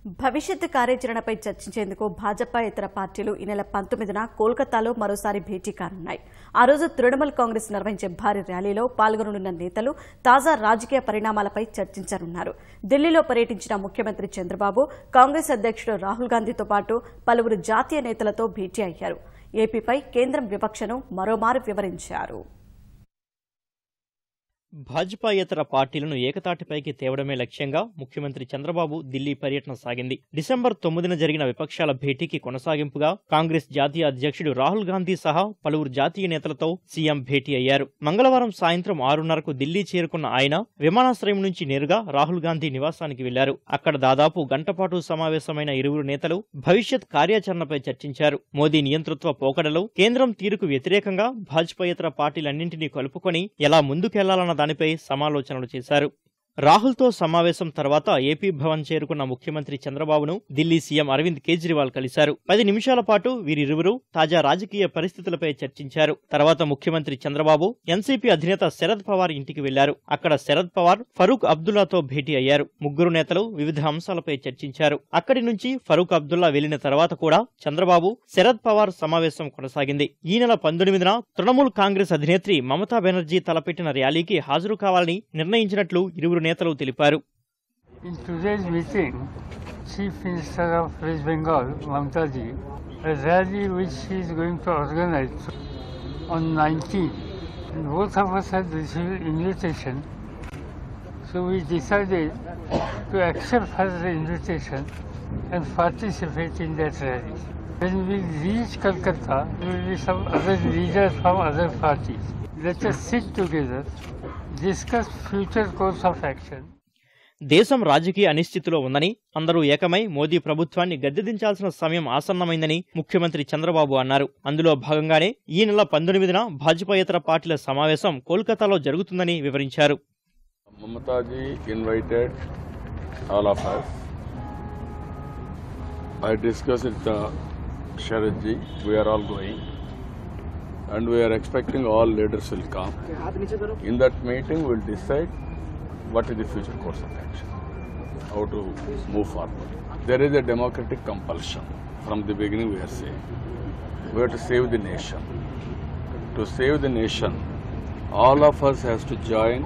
భవిష్యత్ కార్యాచరణపై చర్చించేందుకు భాజపా ఇతర పార్టీలు ఈ నెల 19న కోల్కతాలో మరోసారి భేటీ కానున్నాయి. ఆ రోజు తృణమూల్ కాంగ్రెస్ నిర్వహించే భారీ ర్యాలీలో పాల్గొననున్న నేతలు తాజా రాజకీయ పరిణామాలపై చర్చించనున్నారు. ఢిల్లీలో పర్యటించిన ముఖ్యమంత్రి చంద్రబాబు కాంగ్రెస్ అధ్యక్షుడు రాహుల్ గాంధీతో పాటు పలువురు జాతీయ నేతలతో భేటీ అయ్యారు. ఏపీపై కేంద్రం వివక్షను మరోమారు వివరించారు. భాజపాయేతర పార్టీలను ఏకతాటిపైకి తేవడమే లక్ష్యంగా ముఖ్యమంత్రి చంద్రబాబు ఢిల్లీ పర్యటన సాగింది. డిసెంబర్ 9న జరిగిన విపక్షాల భేటీకి కొనసాగింపుగా కాంగ్రెస్ జాతీయ అధ్యక్షుడు రాహుల్ గాంధీ సహా పలువురు జాతీయ నేతలతో సీఎం భేటీ అయ్యారు. మంగళవారం సాయంత్రం 6:30కు ఢిల్లీ చేరుకున్న ఆయన విమానాశ్రయం నుంచి నేరుగా రాహుల్ గాంధీ నివాసానికి వెళ్లారు. అక్కడ దాదాపు గంటపాటు సమావేశమైన ఇరువురు నేతలు భవిష్యత్ కార్యాచరణపై చర్చించారు. మోదీ నియంతృత్వ పోకడలో కేంద్రం తీరుకు వ్యతిరేకంగా భాజపాయేతర పార్టీలన్నింటినీ కలుపుకొని ఎలా ముందుకెళ్లాలన్న దానిపై సమాలోచనలు చేశారు. రాహుల్తో సమావేశం తర్వాత ఏపీ భవన్ చేరుకున్న ముఖ్యమంత్రి చంద్రబాబును ఢిల్లీ సీఎం అరవింద్ కేజ్రీవాల్ కలిశారు. 10 నిమిషాల పాటు వీరిరువురు తాజా రాజకీయ పరిస్థితులపై చర్చించారు. తర్వాత ముఖ్యమంత్రి చంద్రబాబు ఎన్సీపీ అధినేత శరద్ పవార్ ఇంటికి వెళ్లారు. అక్కడ శరద్ పవార్ ఫరూక్ అబ్దుల్లాతో భేటీ అయ్యారు. ముగ్గురు నేతలు వివిధ అంశాలపై చర్చించారు. అక్కడి నుంచి ఫరూక్ అబ్దుల్లా వెళ్లిన తర్వాత కూడా చంద్రబాబు శరద్ పవార్ సమావేశం కొనసాగింది. ఈ నెల 19న తృణమూల్ కాంగ్రెస్ అధినేత్రి మమతా బెనర్జీ తలపెట్టిన ర్యాలీకి హాజరు కావాలని నిర్ణయించినట్లు ఇరువురు నేతలు తెలిపారు. In today's meeting, Chief Minister of West Bengal, Mamata ji, a rally which she is going to organize on 19th. And both of us had received invitation, so we decided to accept her invitation and participate in that rally. When we reach Calcutta, there will be some other leaders from other parties. Let us sit together, discuss future course of action. దేశం రాజకీయ అనిశ్చితిలో ఉందని, అందరూ ఏకమై మోదీ ప్రభుత్వాన్ని గద్దెదించాల్సిన సమయం ఆసన్నమైందని ముఖ్యమంత్రి చంద్రబాబు అన్నారు. అందులో భాగంగానే ఈ నెల 19న భాజపాయేతర పార్టీల సమావేశం కోల్కతాలో జరుగుతుందని వివరించారు. Mamataji invited all of us. I discussed with Sharadji. We are all going. And we are expecting all leaders will come. In that meeting, we will decide what is the future course of action, how to move forward. There is a democratic compulsion. From the beginning, we are saying we have to save the nation. To save the nation, all of us has to join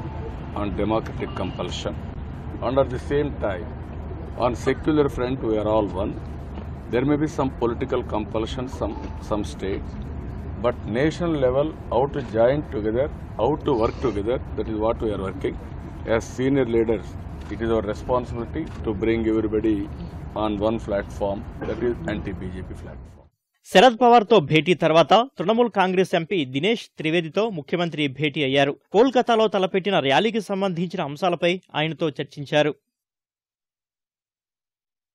on democratic compulsion. And at the same time, on secular front, we are all one. There may be some political compulsion, some states. But national level, how to join together, how to work together, that is what we are working. As senior leaders, it is our responsibility to bring everybody on one platform, that is anti-BJP platform. Sharad Pawar తో భేటీ తర్వాత Trinamool Congress MP Dinesh త్రివేదితో ముఖ్యమంత్రి భేటీ అయ్యారు. కోల్కతాలో తలపెట్టిన ర్యాలీకి సంబంధించిన అంశాలపై ఆయనతో చర్చించారు.